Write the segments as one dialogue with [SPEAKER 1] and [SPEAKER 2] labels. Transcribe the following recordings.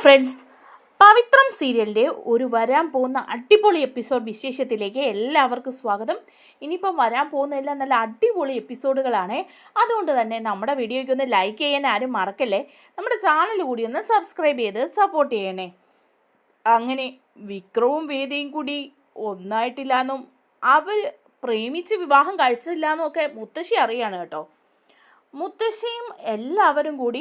[SPEAKER 1] Friends, പവിത്രം സീരിയലിൻ്റെ ഒരു വരാൻ പോകുന്ന അടിപൊളി എപ്പിസോഡ് വിശേഷത്തിലേക്ക് എല്ലാവർക്കും സ്വാഗതം. ഇനിയിപ്പം വരാൻ പോകുന്നതെല്ലാം നല്ല അടിപൊളി എപ്പിസോഡുകളാണ്. അതുകൊണ്ട് തന്നെ നമ്മുടെ വീഡിയോയ്ക്ക് ഒന്ന് ലൈക്ക് ചെയ്യാൻ ആരും മറക്കല്ലേ. നമ്മുടെ ചാനൽ കൂടി ഒന്ന് സബ്സ്ക്രൈബ് ചെയ്ത് സപ്പോർട്ട് ചെയ്യണേ. അങ്ങനെ വിക്രവും വേദയും കൂടി ഒന്നായിട്ടില്ലാന്നും അവർ പ്രേമിച്ച് വിവാഹം കഴിച്ചില്ലാന്നും ഒക്കെ മുത്തശ്ശി അറിയാണ് കേട്ടോ. മുത്തശ്ശിയും എല്ലാവരും കൂടി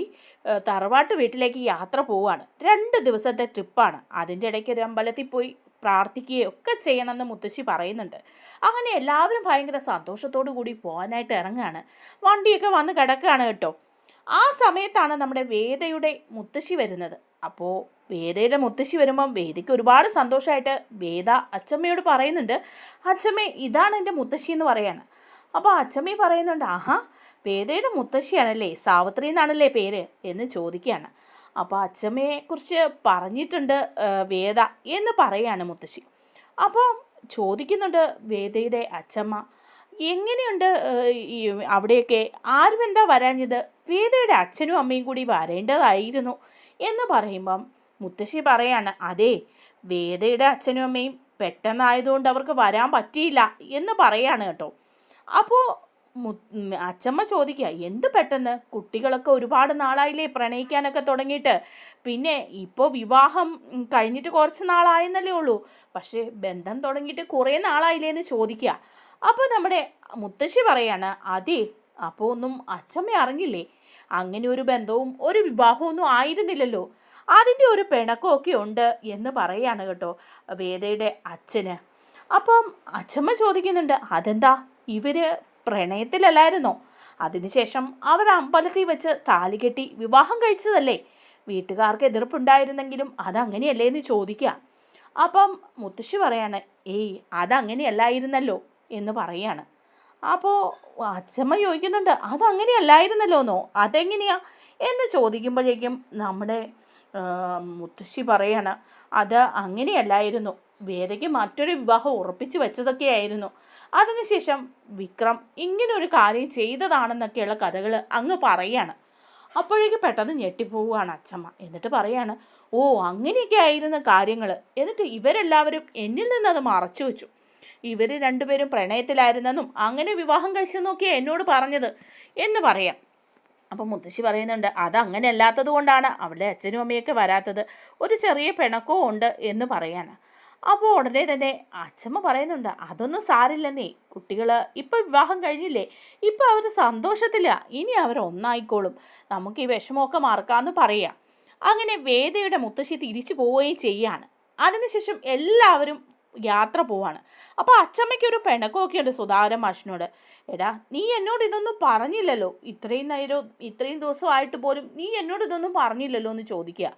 [SPEAKER 1] തറവാട്ട് വീട്ടിലേക്ക് യാത്ര പോവുകയാണ്. 2 ദിവസത്തെ ട്രിപ്പാണ്. അതിൻ്റെ ഇടയ്ക്ക് ഒരു അമ്പലത്തിൽ പോയി പ്രാർത്ഥിക്കുകയൊക്കെ ചെയ്യണമെന്ന് മുത്തശ്ശി പറയുന്നുണ്ട്. അങ്ങനെ എല്ലാവരും ഭയങ്കര സന്തോഷത്തോടു കൂടി പോകാനായിട്ട് ഇറങ്ങുകയാണ്. വണ്ടിയൊക്കെ വന്ന് കിടക്കുകയാണ് കേട്ടോ. ആ സമയത്താണ് നമ്മുടെ വേദയുടെ മുത്തശ്ശി വരുന്നത്. അപ്പോൾ വേദയുടെ മുത്തശ്ശി വരുമ്പം വേദയ്ക്ക് ഒരുപാട് സന്തോഷമായിട്ട് വേദ അച്ചമ്മയോട് പറയുന്നുണ്ട്, അച്ചമ്മേ ഇതാണ് എൻ്റെ മുത്തശ്ശി എന്ന് പറയാണ്. അപ്പോൾ അച്ചമ്മ പറയുന്നുണ്ട്, ആഹാ വേദയുടെ മുത്തശ്ശിയാണല്ലേ, സാവിത്രി എന്നാണല്ലേ പേര് എന്ന് ചോദിക്കുകയാണ്. അപ്പോൾ അച്ചമ്മയെക്കുറിച്ച് പറഞ്ഞിട്ടുണ്ട് വേദ എന്ന് പറയാണ് മുത്തശ്ശി. അപ്പോൾ ചോദിക്കുന്നുണ്ട് വേദയുടെ അച്ചമ്മ, എങ്ങനെയുണ്ട് അവിടെയൊക്കെ, ആരും എന്താ വരാഞ്ഞത്, വേദയുടെ അച്ഛനും അമ്മയും കൂടി വരേണ്ടതായിരുന്നു എന്ന് പറയുമ്പം മുത്തശ്ശി പറയാണ്, അതെ വേദയുടെ അച്ഛനും അമ്മയും പെട്ടെന്നായതുകൊണ്ട് അവർക്ക് വരാൻ പറ്റിയില്ല എന്ന് പറയാണ് കേട്ടോ. അപ്പോൾ അച്ചമ്മ ചോദിക്കുക, എന്ത് പെട്ടെന്ന്, കുട്ടികളൊക്കെ ഒരുപാട് നാളായില്ലേ പ്രണയിക്കാനൊക്കെ തുടങ്ങിയിട്ട്, പിന്നെ ഇപ്പോൾ വിവാഹം കഴിഞ്ഞിട്ട് കുറച്ച് നാളായെന്നല്ലേ ഉള്ളൂ, പക്ഷേ ബന്ധം തുടങ്ങിയിട്ട് കുറേ നാളായില്ലേ എന്ന് ചോദിക്കുക. അപ്പോൾ നമ്മുടെ മുത്തശ്ശി പറയാണ്, അതെ അപ്പോൾ ഒന്നും അച്ചമ്മ അറിഞ്ഞില്ലേ, അങ്ങനെ ഒരു ബന്ധവും ഒരു വിവാഹവും ഒന്നും ആയിരുന്നില്ലല്ലോ, അതിൻ്റെ ഒരു പിണക്കമൊക്കെ ഉണ്ട് എന്ന് പറയാണ് കേട്ടോ വേദയുടെ അച്ഛന്. അപ്പം അച്ചമ്മ ചോദിക്കുന്നുണ്ട്, അതെന്താ ഇവർ പ്രണയത്തിലല്ലായിരുന്നോ, അതിനുശേഷം അവർ അമ്പലത്തിൽ വെച്ച് താലി കെട്ടി വിവാഹം കഴിച്ചതല്ലേ, വീട്ടുകാർക്ക് എതിർപ്പുണ്ടായിരുന്നെങ്കിലും അതങ്ങനെയല്ലേ എന്ന് ചോദിക്കുക. അപ്പം മുത്തശ്ശി പറയാണ്, ഏയ് അതങ്ങനെയല്ലായിരുന്നല്ലോ എന്ന് പറയാണ്. അപ്പോൾ അച്ഛമ്മ ചോദിക്കുന്നുണ്ട്, അതങ്ങനെയല്ലായിരുന്നല്ലോ എന്നോ, അതെങ്ങനെയാ എന്ന് ചോദിക്കുമ്പോഴേക്കും നമ്മുടെ മുത്തശ്ശി പറയാണ്, അത് അങ്ങനെയല്ലായിരുന്നു, വേദയ്ക്ക് മറ്റൊരു വിവാഹം ഉറപ്പിച്ച് വെച്ചതൊക്കെയായിരുന്നു, അതിനുശേഷം വിക്രം ഇങ്ങനൊരു കാര്യം ചെയ്തതാണെന്നൊക്കെയുള്ള കഥകൾ അങ്ങ് പറയാണ്. അപ്പോഴേക്ക് പെട്ടെന്ന് ഞെട്ടിപ്പോവുകയാണ് അച്ചമ്മ. എന്നിട്ട് പറയാണ്, ഓ അങ്ങനെയൊക്കെ ആയിരുന്ന കാര്യങ്ങൾ, എന്നിട്ട് ഇവരെല്ലാവരും എന്നിൽ നിന്നത് മറച്ചു വെച്ചു, ഇവർ രണ്ടുപേരും പ്രണയത്തിലായിരുന്നെന്നും അങ്ങനെ വിവാഹം കഴിച്ചെന്നൊക്കെയാണ് എന്നോട് പറഞ്ഞത് എന്ന് പറയാം. അപ്പം മുത്തശ്ശി പറയുന്നുണ്ട്, അതങ്ങനെ അല്ലാത്തത് കൊണ്ടാണ് അവളുടെ അച്ഛനും അമ്മയൊക്കെ വരാത്തത്, ഒരു ചെറിയ പിണക്കവും ഉണ്ട് എന്ന് പറയാണ്. അപ്പോൾ ഉടനെ തന്നെ അച്ഛമ്മ പറയുന്നുണ്ട്, അതൊന്നും സാരില്ലെന്നേ, കുട്ടികൾ ഇപ്പം വിവാഹം കഴിഞ്ഞില്ലേ, ഇപ്പം അവർ സന്തോഷത്തില്ല, ഇനി അവർ ഒന്നായിക്കോളും, നമുക്ക് ഈ വിഷമമൊക്കെ മറക്കാമെന്ന് പറയാം. അങ്ങനെ വേദയുടെ മുത്തശ്ശി തിരിച്ചു പോവുകയും ചെയ്യാണ്. അതിനുശേഷം എല്ലാവരും യാത്ര പോവാണ്. അപ്പോൾ അച്ചമ്മയ്ക്കൊരു പിണക്കമൊക്കെ ഉണ്ട് സുധാകരൻ മാഷിനോട്, എടാ നീ എന്നോട് ഇതൊന്നും പറഞ്ഞില്ലല്ലോ, ഇത്രയും ദിവസമായിട്ട് പോലും നീ എന്നോട് ഇതൊന്നും പറഞ്ഞില്ലല്ലോ എന്ന് ചോദിക്കുക.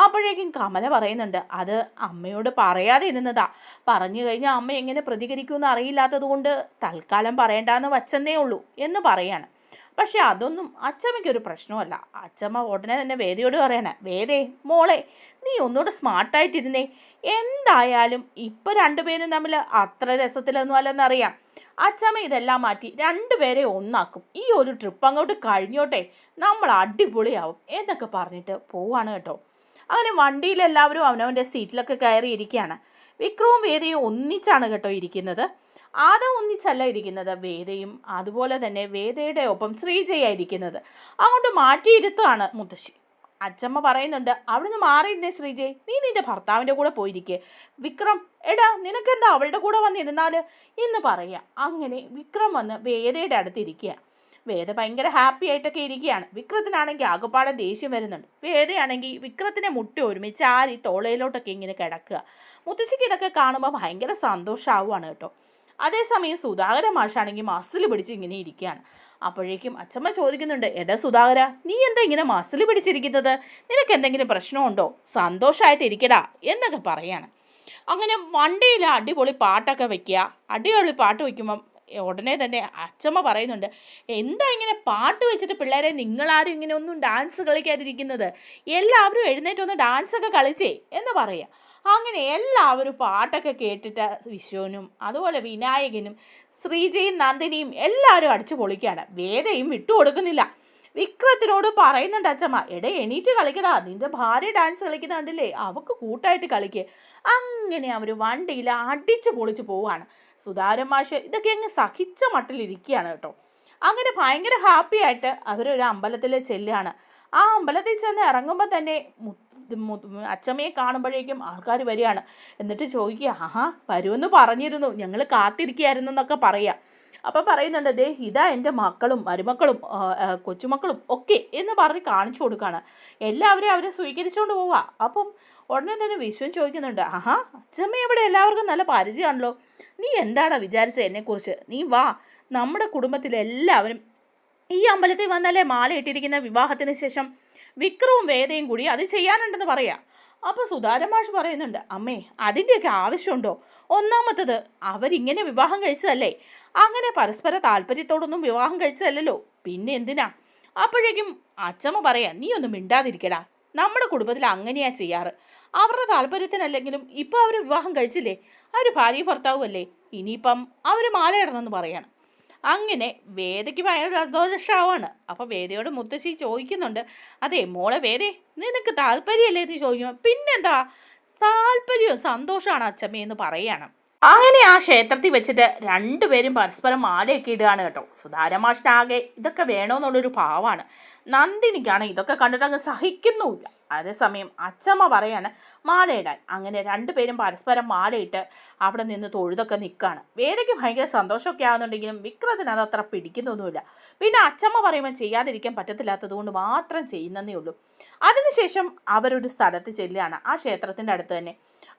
[SPEAKER 1] അപ്പോഴേക്കും കമല പറയുന്നുണ്ട്, അത് അമ്മയോട് പറയാതെ ഇരുന്നതാ, പറഞ്ഞു കഴിഞ്ഞാൽ അമ്മ എങ്ങനെ പ്രതികരിക്കുമെന്ന് അറിയില്ലാത്തത് കൊണ്ട് തൽക്കാലം പറയണ്ടെന്ന് വച്ചെന്നേ ഉള്ളൂ എന്ന് പറയാണ്. പക്ഷെ അതൊന്നും അച്ചമ്മയ്ക്കൊരു പ്രശ്നമല്ല. അച്ചമ്മ ഉടനെ തന്നെ വേദയോട് പറയണേ, വേദേ മോളെ നീ ഒന്നുകൂടെ സ്മാർട്ടായിട്ടിരുന്നേ, എന്തായാലും ഇപ്പം രണ്ടുപേരും തമ്മിൽ അത്ര രസത്തിലൊന്നും അല്ലെന്നറിയാം, അച്ചമ്മ ഇതെല്ലാം മാറ്റി രണ്ടുപേരെ ഒന്നാക്കും, ഈ ഒരു ട്രിപ്പ് അങ്ങോട്ട് കഴിഞ്ഞോട്ടെ, നമ്മൾ അടിപൊളിയാവും എന്നൊക്കെ പറഞ്ഞിട്ട് പോവാണ് കേട്ടോ. അങ്ങനെ വണ്ടിയിലെല്ലാവരും അവനവൻ്റെ സീറ്റിലൊക്കെ കയറി ഇരിക്കുകയാണ്. വിക്രവും വേദയും ഒന്നിച്ചാണ് കേട്ടോ ഇരിക്കുന്നത്. ആദ്യം ഒന്നിച്ചല്ല ഇരിക്കുന്നത്, വേദയും അതുപോലെ തന്നെ വേദയുടെ ഒപ്പം ശ്രീജയായിരിക്കുന്നത്. അങ്ങോട്ട് മാറ്റിയിരുത്തുകയാണ് മുത്തശ്ശി. അച്ചമ്മ പറയുന്നുണ്ട്, അവിടുന്ന് മാറിയിരുന്നേ ശ്രീജയ്, നീ നിൻ്റെ ഭർത്താവിൻ്റെ കൂടെ പോയിരിക്കേ, വിക്രം എടാ നിനക്കെന്താ അവളുടെ കൂടെ വന്നിരുന്നാൽ എന്ന് പറയുക. അങ്ങനെ വിക്രം വന്ന് വേദയുടെ അടുത്ത് ഇരിക്കുക. വേദ ഭയങ്കര ഹാപ്പി ആയിട്ടൊക്കെ ഇരിക്കുകയാണ്. വിക്രത്തിനാണെങ്കിൽ ആകപ്പാടെ ദേഷ്യം വരുന്നുണ്ട്. വേദയാണെങ്കിൽ വിക്രത്തിനെ മുട്ടി ഒരുമിച്ച് ആരി തോളയിലോട്ടൊക്കെ ഇങ്ങനെ കിടക്കുക. മുത്തശ്ശിക്ക് ഇതൊക്കെ കാണുമ്പോൾ ഭയങ്കര സന്തോഷമാവുകയാണ് കേട്ടോ. അതേസമയം സുധാകര മാഷാണെങ്കിൽ മസിൽ പിടിച്ച് ഇങ്ങനെ ഇരിക്കുകയാണ്. അപ്പോഴേക്കും അച്ചമ്മ ചോദിക്കുന്നുണ്ട്, എടാ സുധാകര നീ എന്താ ഇങ്ങനെ മസിൽ പിടിച്ചിരിക്കുന്നത്, നിനക്ക് എന്തെങ്കിലും പ്രശ്നമുണ്ടോ, സന്തോഷമായിട്ടിരിക്കടാ എന്നൊക്കെ പറയാണ്. അങ്ങനെ വണ്ടിയിൽ അടിപൊളി പാട്ടൊക്കെ വയ്ക്കുക. അടിപൊളി പാട്ട് വയ്ക്കുമ്പം ഉടനെ തന്നെ അച്ചമ്മ പറയുന്നുണ്ട്, എന്താ ഇങ്ങനെ പാട്ട് വെച്ചിട്ട് പിള്ളേരെ നിങ്ങളാരും ഇങ്ങനെ ഒന്നും ഡാൻസ് കളിക്കാതിരിക്കുന്നത്, എല്ലാവരും എഴുന്നേറ്റൊന്ന് ഡാൻസൊക്കെ കളിച്ചേ എന്ന് പറയാം. അങ്ങനെ എല്ലാവരും പാട്ടൊക്കെ കേട്ടിട്ട് വിശ്വനും അതുപോലെ വിനായകനും ശ്രീജയും നന്ദിനിയും എല്ലാവരും അടിച്ചു പൊളിക്കുകയാണ്. വേദയും വിട്ടുകൊടുക്കുന്നില്ല. വിക്രത്തിനോട് പറയുന്നുണ്ട് അച്ഛമ്മ, എടേ എണീറ്റ് കളിക്കടാ, നിന്റെ ഭാര്യ ഡാൻസ് കളിക്കുന്ന കണ്ടില്ലേ, അവക്ക് കൂട്ടായിട്ട് കളിക്ക്. അങ്ങനെ അവർ വണ്ടിയിൽ അടിച്ചു പൊളിച്ച് പോവാണ്. സുധാരൻ മാഷ് ഇതൊക്കെ അങ്ങ് സഹിച്ച മട്ടിലിരിക്കുകയാണ് കേട്ടോ. അങ്ങനെ ഭയങ്കര ഹാപ്പി ആയിട്ട് അവരൊരു അമ്പലത്തിൽ ചെല്ലുകയാണ്. ആ അമ്പലത്തിൽ ചെന്ന് ഇറങ്ങുമ്പോൾ തന്നെ അച്ചമ്മയെ കാണുമ്പോഴേക്കും ആൾക്കാർ വരികയാണ്. എന്നിട്ട് ചോദിക്കുക, ആഹാ വരുമെന്ന് പറഞ്ഞിരുന്നു, ഞങ്ങൾ കാത്തിരിക്കുകയായിരുന്നു എന്നൊക്കെ പറയാം. അപ്പം പറയുന്നുണ്ട്, ദേ ഇതാ എൻ്റെ മക്കളും മരുമക്കളും കൊച്ചുമക്കളും ഒക്കെ എന്ന് പറഞ്ഞ് കാണിച്ചു കൊടുക്കുകയാണ്. എല്ലാവരും അവരെ സ്വീകരിച്ചുകൊണ്ട് പോവുക. അപ്പം ഉടനെ തന്നെ വിശ്വൻ ചോദിക്കുന്നുണ്ട്, ആഹാ അച്ചമ്മ ഇവിടെ എല്ലാവർക്കും നല്ല പരിചയമാണല്ലോ, നീ എന്താടാ വിചാരിച്ചത് എന്നെക്കുറിച്ച്? നീ വാ, നമ്മുടെ കുടുംബത്തിലെല്ലാവരും ഈ അമ്പലത്തിൽ വന്നാലേ മാല ഇട്ടിരിക്കുന്ന വിവാഹത്തിന് ശേഷം വിക്രവും വേദയും കൂടി അത് ചെയ്യാനുണ്ടെന്ന് പറയാം. അപ്പോൾ സുധാരൻ മാഷ് പറയുന്നുണ്ട്, അമ്മേ അതിൻ്റെയൊക്കെ ആവശ്യമുണ്ടോ? ഒന്നാമത്തത് അവരിങ്ങനെ വിവാഹം കഴിച്ചതല്ലേ, അങ്ങനെ പരസ്പര താല്പര്യത്തോടൊന്നും വിവാഹം കഴിച്ചതല്ലല്ലോ, പിന്നെ എന്തിനാ? അപ്പോഴേക്കും അച്ചമ്മ പറയാം, നീ ഒന്നും മിണ്ടാതിരിക്കടാ, നമ്മുടെ കുടുംബത്തിൽ അങ്ങനെയാ ചെയ്യാറ്. അവരുടെ താല്പര്യത്തിനല്ലെങ്കിലും ഇപ്പം അവർ വിവാഹം കഴിച്ചില്ലേ, അവർ ഭാര്യ ഭർത്താവും അല്ലേ, ഇനിയിപ്പം അവർ മാല ഇടണമെന്ന് പറയണം. അങ്ങനെ വേദയ്ക്ക് ഭയങ്കര സന്തോഷമാവാണ്. അപ്പോൾ വേദയോട് മുത്തശ്ശി ചോദിക്കുന്നുണ്ട്, അതെ മോളെ വേദേ, നിനക്ക് താല്പര്യമല്ലേ എന്ന് ചോദിക്കുമ്പോൾ പിന്നെന്താ താല്പര്യവും സന്തോഷമാണ് അച്ചമ്മയെന്ന് പറയാണ്. അങ്ങനെ ആ ക്ഷേത്രത്തിൽ വെച്ചിട്ട് രണ്ടുപേരും പരസ്പരം മാലയൊക്കെ ഇടുകയാണ് കേട്ടോ. സുധാരൻ മാഷിനാകെ ഇതൊക്കെ വേണമെന്നുള്ളൊരു ഭാവമാണ്. നന്ദിനിക്കാണ് ഇതൊക്കെ കണ്ടിട്ട് അങ്ങ് സഹിക്കുന്നുമില്ല. അതേസമയം അച്ചമ്മ പറയാണ് മാലയിടാൻ. അങ്ങനെ രണ്ടുപേരും പരസ്പരം മാലയിട്ട് അവിടെ നിന്ന് തൊഴുതൊക്കെ നിൽക്കുകയാണ്. വേദയ്ക്ക് ഭയങ്കര സന്തോഷമൊക്കെ ആകുന്നുണ്ടെങ്കിലും വിക്രത്തിന് അത് അത്ര പിടിക്കുന്നൊന്നുമില്ല. പിന്നെ അച്ചമ്മ പറയുമ്പോൾ ചെയ്യാതിരിക്കാൻ പറ്റത്തില്ലാത്തത് കൊണ്ട് മാത്രം ചെയ്യുന്നതേ ഉള്ളൂ. അതിനുശേഷം അവരൊരു സ്ഥലത്ത് ചെല്ലുകയാണ്, ആ ക്ഷേത്രത്തിൻ്റെ അടുത്ത് തന്നെ.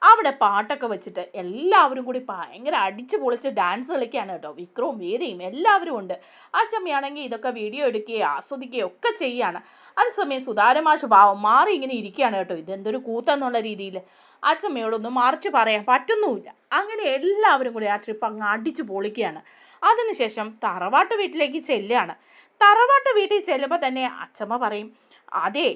[SPEAKER 1] അവിടെ പാട്ടൊക്കെ വെച്ചിട്ട് എല്ലാവരും കൂടി ഭയങ്കര അടിച്ചു പൊളിച്ച് ഡാൻസ് കളിക്കുകയാണ് കേട്ടോ. വിക്രവും വേദയും എല്ലാവരും ഉണ്ട്. അച്ചമ്മയാണെങ്കിൽ ഇതൊക്കെ വീഡിയോ എടുക്കുകയും ആസ്വദിക്കുകയും ഒക്കെ ചെയ്യുകയാണ്. അതേസമയം സുധാരൻ മാഷ് പാവം മാറി ഇങ്ങനെ ഇരിക്കുകയാണ് കേട്ടോ. ഇതെന്തൊരു കൂത്തെന്നുള്ള രീതിയിൽ അച്ചമ്മയോടൊന്നും മറിച്ച് പറയാൻ പറ്റുന്നുമില്ല. അങ്ങനെ എല്ലാവരും കൂടി ആ ട്രിപ്പ് അങ്ങ് അടിച്ചു പൊളിക്കുകയാണ്. അതിനുശേഷം തറവാട്ട് വീട്ടിലേക്ക് ചെല്ലുകയാണ്. തറവാട്ട് വീട്ടിൽ ചെല്ലുമ്പോൾ തന്നെ അച്ചമ്മ പറയും, അതെ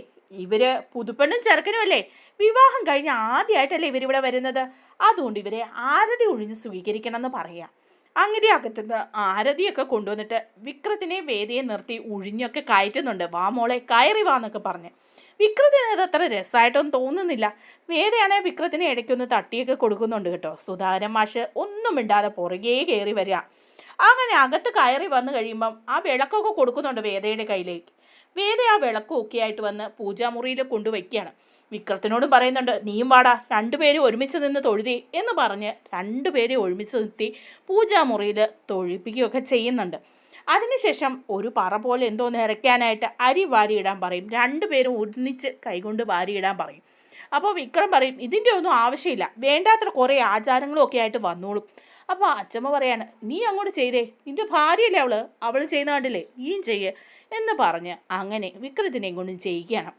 [SPEAKER 1] ഇവര് പുതുപ്പെണ്ണും ചെറുക്കനും അല്ലേ, വിവാഹം കഴിഞ്ഞ് ആദ്യമായിട്ടല്ലേ ഇവരിവിടെ വരുന്നത്, അതുകൊണ്ട് ഇവരെ ആരതി ഒഴിഞ്ഞ് സ്വീകരിക്കണം എന്ന് പറയാം. അങ്ങനെ അകത്തുനിന്ന് ആരതിയൊക്കെ കൊണ്ടുവന്നിട്ട് വിക്രത്തിനെ വേദിയെ നിർത്തി ഒഴിഞ്ഞൊക്കെ കയറ്റുന്നുണ്ട്. വാ മോളെ കയറി വാന്നൊക്കെ പറഞ്ഞ്. വിക്രത്തിന് അത് അത്ര രസമായിട്ടൊന്നും തോന്നുന്നില്ല. വേദയാണെങ്കിൽ വിക്രത്തിനെ ഇടയ്ക്കൊന്ന് തട്ടിയൊക്കെ കൊടുക്കുന്നുണ്ട് കേട്ടോ. സുധാരൻ മാഷ് ഒന്നും മിണ്ടാതെ പുറകേ കയറി വരിക. അങ്ങനെ അകത്ത് കയറി വന്നു കഴിയുമ്പം ആ വിളക്കൊക്കെ കൊടുക്കുന്നുണ്ട് വേദയുടെ കയ്യിലേക്ക്. വേദ ആ വിളക്കും ഒക്കെ ആയിട്ട് വന്ന് പൂജാമുറിയിൽ കൊണ്ടുവയ്ക്കുകയാണ്. വിക്രത്തിനോട് പറയുന്നുണ്ട്, നീയും വാടാ, രണ്ടുപേരും ഒരുമിച്ച് നിന്ന് തൊഴുതി എന്ന് പറഞ്ഞ് രണ്ടുപേരെ ഒരുമിച്ച് നിർത്തി പൂജാമുറിയിൽ തൊഴിപ്പിക്കുകയൊക്കെ ചെയ്യുന്നുണ്ട്. അതിനുശേഷം ഒരു പറ പോലെ എന്തോ നിറയ്ക്കാനായിട്ട് അരി വാരിയിടാൻ പറയും. രണ്ടുപേരും ഒന്നിച്ച് കൈകൊണ്ട് വാരിയിടാൻ പറയും. അപ്പോൾ വിക്രം പറയും, ഇതിൻ്റെ ഒന്നും ആവശ്യമില്ല, വേണ്ടാത്ര കുറേ ആചാരങ്ങളും ഒക്കെ ആയിട്ട് വന്നോളും. അപ്പോൾ അച്ചമ്മ പറയാണ്, നീ അങ്ങോട്ട് ചെയ്തേ, നിൻ്റെ ഭാര്യയല്ലേ അവൾ ചെയ്യുന്ന കണ്ടില്ലേ, നീയും ചെയ്യേ എന്ന് പറഞ്ഞ് അങ്ങനെ വിക്രത്തിനെയും കൊണ്ടും ചെയ്യിക്കുകയാണ്.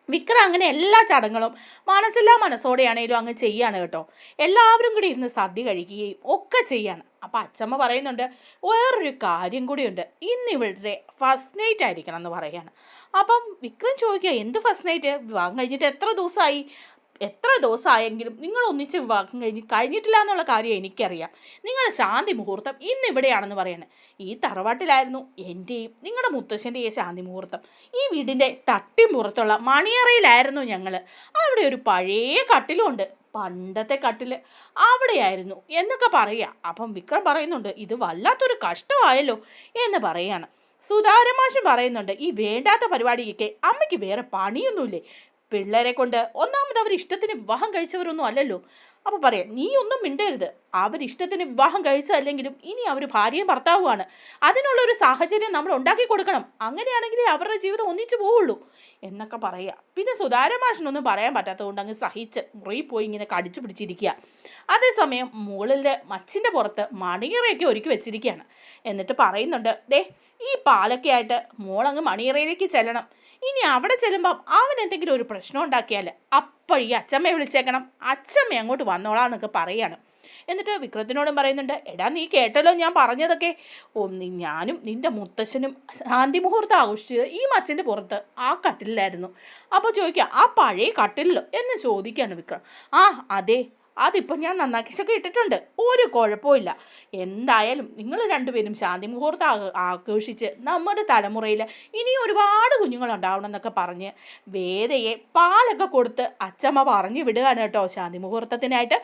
[SPEAKER 1] വിക്രം അങ്ങനെ എല്ലാ ചടങ്ങുകളും മനസ്സില്ലാ മനസ്സോടെയാണേലും അങ്ങ് ചെയ്യാണ് കേട്ടോ. എല്ലാവരും കൂടി ഇരുന്ന് സദ്യ കഴിക്കുകയും ഒക്കെ ചെയ്യാണ്. അപ്പം അച്ചമ്മ പറയുന്നുണ്ട്, വേറൊരു കാര്യം കൂടിയുണ്ട്, ഇന്ന് ഇവളുടെ ഫസ്റ്റ് നൈറ്റ് ആയിരിക്കണം എന്ന് പറയാണ്. അപ്പം വിക്രം ചോദിക്കുക, എന്ത് ഫസ്റ്റ് നൈറ്റ്, വിവാഹം കഴിഞ്ഞിട്ട് എത്ര ദിവസമായെങ്കിലും നിങ്ങൾ ഒന്നിച്ച് വിവാഹം കഴിഞ്ഞിട്ടില്ല എന്നുള്ള കാര്യം എനിക്കറിയാം. നിങ്ങളുടെ ശാന്തി മുഹൂർത്തം ഇന്ന് ഇവിടെയാണെന്ന് പറയണേ. ഈ തറവാട്ടിലായിരുന്നു എൻ്റെയും നിങ്ങളുടെ മുത്തശ്ശൻ്റെയും ശാന്തി മുഹൂർത്തം. ഈ വീടിൻ്റെ തട്ടിമ്പുറത്തുള്ള മണിയറയിലായിരുന്നു ഞങ്ങൾ. അവിടെ ഒരു പഴയ കട്ടിലുണ്ട്, പണ്ടത്തെ കട്ടിൽ അവിടെയായിരുന്നു എന്നൊക്കെ പറയുക. അപ്പം വിക്രം പറയുന്നുണ്ട്, ഇത് വല്ലാത്തൊരു കഷ്ടമായല്ലോ എന്ന് പറയാണ്. സുധാരൻ മാഷും പറയുന്നുണ്ട്, ഈ വേണ്ടാത്ത പരിപാടിയൊക്കെ അമ്മയ്ക്ക് വേറെ പണിയൊന്നുമില്ലേ, പിള്ളേരെ കൊണ്ട് ഒന്നാമത് അവർ ഇഷ്ടത്തിന് വിവാഹം കഴിച്ചവരൊന്നും അല്ലല്ലോ. അപ്പോൾ പറയാം, നീ ഒന്നും മിണ്ടരുത്, അവരിഷ്ടത്തിന് വിവാഹം കഴിച്ചല്ലെങ്കിലും ഇനി അവർ ഭാര്യയും ഭർത്താവുമാണ്, അതിനുള്ളൊരു സാഹചര്യം നമ്മൾ ഉണ്ടാക്കി കൊടുക്കണം, അങ്ങനെയാണെങ്കിലേ അവരുടെ ജീവിതം ഒന്നിച്ചു പോവുള്ളൂ എന്നൊക്കെ പറയുക. പിന്നെ സുധാരൻ മാഷിനൊന്നും പറയാൻ പറ്റാത്തതുകൊണ്ട് അങ്ങ് സഹിച്ച് മുറിയിൽ പോയി ഇങ്ങനെ കടിച്ചു പിടിച്ചിരിക്കുക. അതേസമയം മുകളിലെ മച്ചിൻ്റെ പുറത്ത് മണിയറയൊക്കെ ഒരുക്കി വെച്ചിരിക്കുകയാണ്. എന്നിട്ട് പറയുന്നുണ്ട്, ദേ ഈ പാലൊക്കെ ആയിട്ട് മോളങ്ങ് മണിയറയിലേക്ക് ചെല്ലണം, ഇനി അവിടെ ചെല്ലുമ്പം അവൻ എന്തെങ്കിലും ഒരു പ്രശ്നം ഉണ്ടാക്കിയാൽ അപ്പോഴീ അച്ചമ്മയെ വിളിച്ചേക്കണം, അച്ചമ്മ അങ്ങോട്ട് വന്നോളാന്നൊക്കെ പറയാണ്. എന്നിട്ട് വിക്രത്തിനോടും പറയുന്നുണ്ട്, എടാ നീ കേട്ടല്ലോ ഞാൻ പറഞ്ഞതൊക്കെ, ഞാനും നിൻ്റെ മുത്തശ്ശനും ശാന്തി മുഹൂർത്തം ആഘോഷിച്ചത് ഈ മച്ചിൻ്റെ പുറത്ത് ആ കട്ടിലായിരുന്നു. അപ്പോൾ ചോദിക്കുക, ആ പഴയ കട്ടിലോ എന്ന് ചോദിക്കുകയാണ് വിക്രം. ആ അതെ, അതിപ്പോൾ ഞാൻ നന്നാക്കിച്ചൊക്കെ ഇട്ടിട്ടുണ്ട്, ഒരു കുഴപ്പമില്ല. എന്തായാലും നിങ്ങൾ രണ്ടുപേരും ശാന്തി മുഹൂർത്തം ആഘോഷിച്ച് നമ്മുടെ തലമുറയിൽ ഇനി ഒരുപാട് കുഞ്ഞുങ്ങളുണ്ടാവണം എന്നൊക്കെ പറഞ്ഞ് വേദയെ പാലൊക്കെ കൊടുത്ത് അച്ചമ്മ പറഞ്ഞു വിടുകയാണ് കേട്ടോ ശാന്തി മുഹൂർത്തത്തിനായിട്ട്.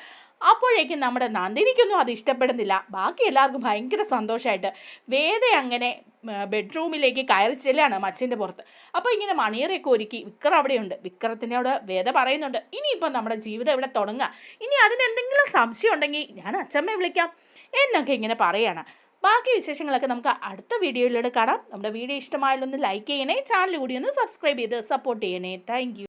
[SPEAKER 1] അപ്പോഴേക്കും നമ്മുടെ നന്ദിനിക്കൊന്നും അത് ഇഷ്ടപ്പെടുന്നില്ല. ബാക്കി എല്ലാവർക്കും ഭയങ്കര സന്തോഷമായിട്ട് വേദ അങ്ങനെ ബെഡ്റൂമിലേക്ക് കയറി ചെല്ലാണ് മച്ചിൻ്റെ പുറത്ത്. അപ്പോൾ ഇങ്ങനെ മണിയറയൊക്കെ ഒരുക്കി വിക്രം അവിടെയുണ്ട്. വിക്രത്തിനോട് വേദ പറയുന്നുണ്ട്, ഇനിയിപ്പം നമ്മുടെ ജീവിതം ഇവിടെ തുടങ്ങാം, ഇനി അതിനെന്തെങ്കിലും സംശയം ഉണ്ടെങ്കിൽ ഞാൻ അച്ചമ്മയെ വിളിക്കാം എന്നൊക്കെ ഇങ്ങനെ പറയാണ്. ബാക്കി വിശേഷങ്ങളൊക്കെ നമുക്ക് അടുത്ത വീഡിയോയിലൂടെ കാണാം. നമ്മുടെ വീഡിയോ ഇഷ്ടമായാലൊന്ന് ലൈക്ക് ചെയ്യണേ, ചാനൽ കൂടി ഒന്ന് സബ്സ്ക്രൈബ് ചെയ്ത് സപ്പോർട്ട് ചെയ്യണേ. താങ്ക്